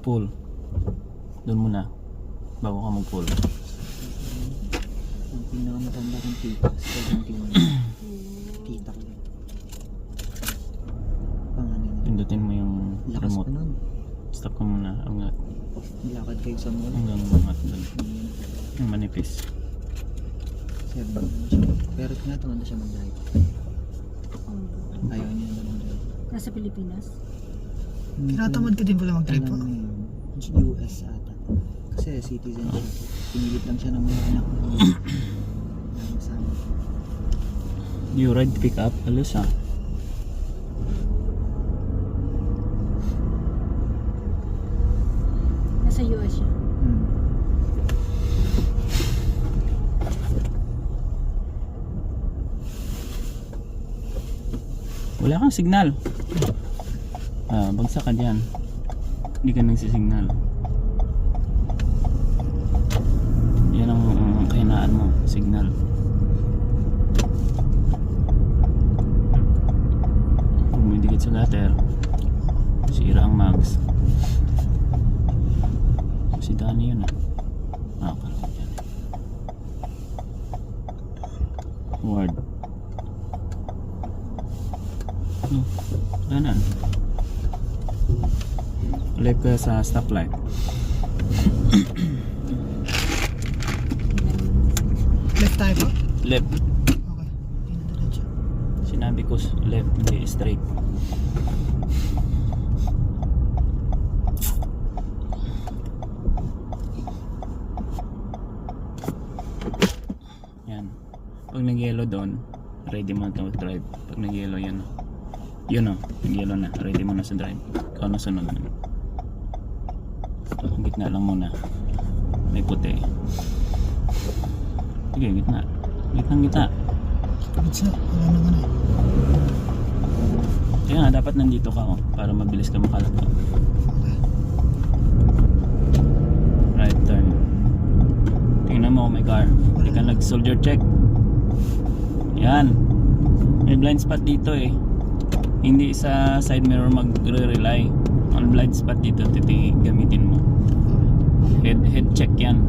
mag-pull. Doon muna. Bago ka mag-pull. Ang pinakamatanda kong tita, 71. Tita ko yun. Pangalan niya. Pindutin mo yung Lakas pa remote. nun. Stop ka muna. Hanggang Nilakad kayo sa mall. umangat doon. Yung manipis. 7 naman siya. Pero tinatamad na siya mag-drive. Ayaw niya na mag-drive. Nasa Pilipinas? Tinatamad ka din pala mag-drive po. Alam mo yun, US ata. Kasi citizen siya. Pinilit lang siya ng mga anak na kasama. You ride pick up. Alos ha. Nasa US siya. Wala kang signal. Bagsak ka dyan. Hindi ka nagsisignal. Yan ang kahinaan mo. Signal. Pag may dikit sa gutter, sira ang mags. Si Danny yun ah. Parang dyan. Ward. Kanan. Left ka sa stoplight. Left tayo po? Left. Okay. Hindi na diretso. Sinabi ko left, hindi straight. Yan. Pag nag-yellow doon, ready mo na to drive. Pag nag-yellow yan. Yun o, nag-yellow na. Ready mo na sa drive. Ikaw na sunod na. Ang gitna lang muna. May puti. Sige, gitna. Gitna. Gitsa. Wala na nga na. Kaya nga, dapat nandito ka para mabilis ka makalata. Okay. Right turn. Tingnan mo, may car. Hindi ka nag-soldier check. Yan. May blind spot dito eh. Hindi sa side mirror magre-rely. On blind spot dito, gamitin mo. Head check yan.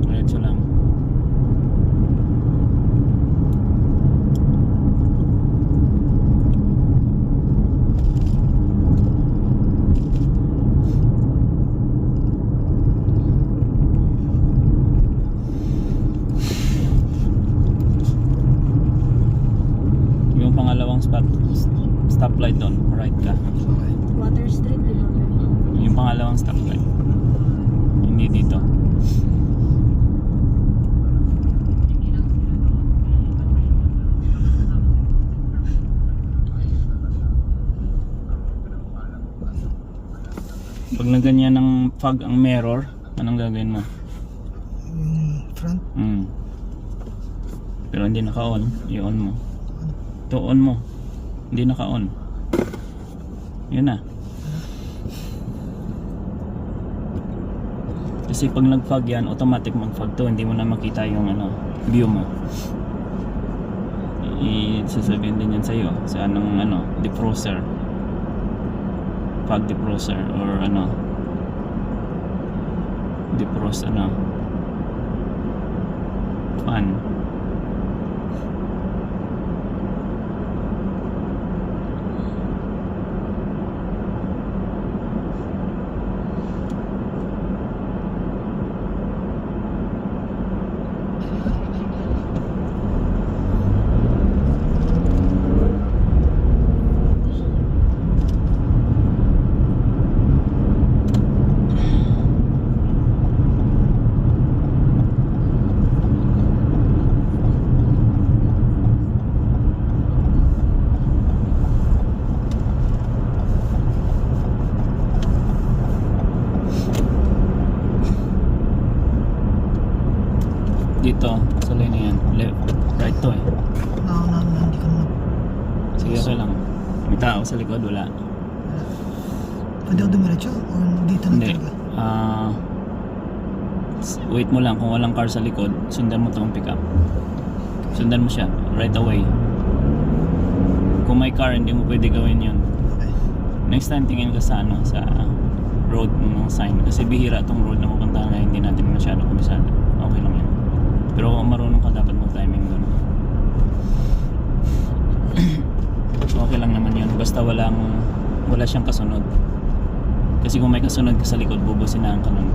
Diretso lang. Yung pangalawang stoplight doon, right ka. Okay. Water Street, di ba? Yung pangalawang stoplight. Hindi dito. Pag na ganyan ng fog ang mirror, anong gagawin mo? Yung front. Pero hindi naka-on, i-on mo. To on mo. Hindi naka-on. Yun na. Kasi pag nag-fog yan, automatic mag-fog to. Hindi mo na makita yung view mo. Sasabihin din yan sa'yo sa anong defroster. Fog defroster or defrost fan. Dito, sa lane na yan. Left, right to eh. Hindi ko na. Sige, okay lang. May tao sa likod, wala. Pwede ako dumiretso? O dito na Hindi. talaga? Wait mo lang, kung walang car sa likod, sundan mo itong pick up. Sundan mo siya, right away. Kung may car, hindi mo pwede gawin yun. Okay. Next time tingin ka sa ano, sa road ng sign. Kasi bihira tong road na pupuntahan na hindi natin masyado kabisado. Okay lang yun. Pero kung marunong ka, dapat mag-timing doon. Okay lang naman yun. Basta wala siyang kasunod. Kasi kung may kasunod ka sa likod, bubusinahan ka nun.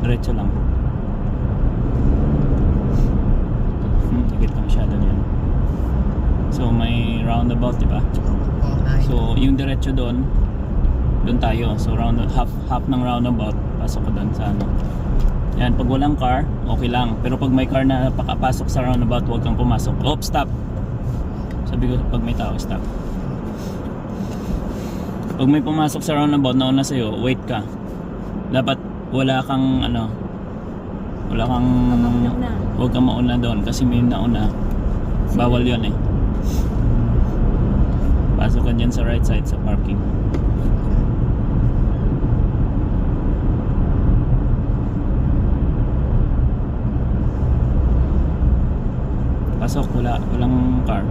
Diretso lang. Higit ka masyado niyan. So may roundabout, di ba? So yung diretso doon tayo. So half ng roundabout, pasok ko doon sa ano. Yan, pag walang car, okay lang. Pero pag may car na pakapasok sa roundabout, huwag kang pumasok. Oh, stop! Sabi ko, pag may tao, stop. Pag may pumasok sa roundabout na una sa'yo, wait ka. Dapat wala kang huwag kang mauna doon kasi may nauna. Bawal yun eh. Pasok ka dyan sa right side sa parking. Pasok, walang car.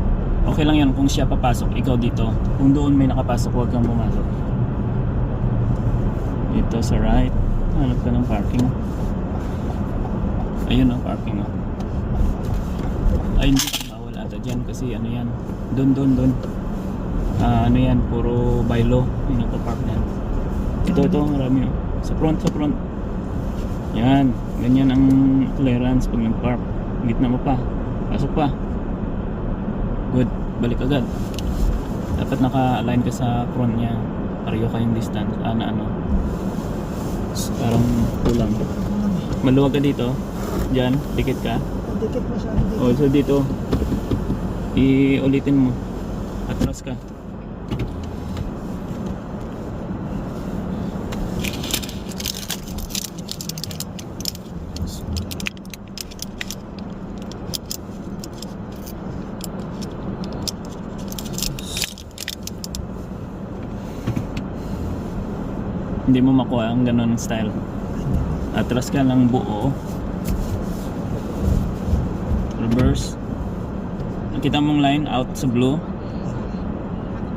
Okay lang yan kung siya papasok, ikaw dito. Kung doon may nakapasok, huwag kang pumasok. Dito sa right, hanap ka ng parking. Ayun o, parking o. Ay hindi, bawal ata dyan kasi ano yan. Doon. Ano yan, puro by law yung nagpa-park na yan. Ito, marami o. Sa front. Yan, ganyan ang clearance pag nag-park. Gitna mo pa, pasok pa. Good, balik agad. Dapat naka-align ka sa front niya. Pareho kayong distance. Ano. Parang kulang. Maluwag ka dito. Diyan, dikit ka. Dikit masyado dito. Also dito, iulitin mo. Atras ka. Hindi mo makuha ang ganun style. Atras ka ng buo. Reverse. Nakita mong line out sa blue.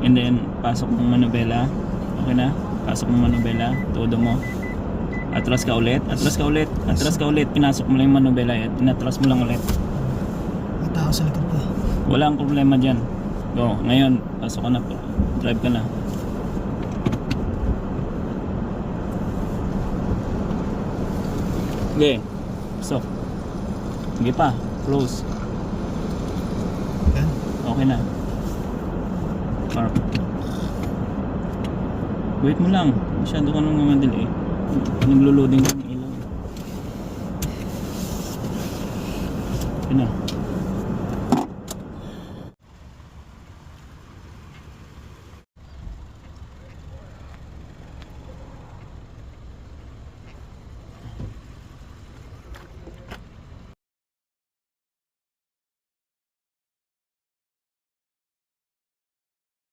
And then pasok mong manubela. Okay na? Pasok mong manubela. Todo mo. Atras ka ulit. Pinasok mo lang yung manubela. Inatras mo lang ulit. May tao sa likod pa. Walang problema dyan. Go. Ngayon, pasok ka na. Drive ka na. Okay. So. Sige pa. Close. Yan. Okay na. Park. Wait mo lang. Masyado ka nang mamadali. Naglo-loading ng ilaw. Okay na.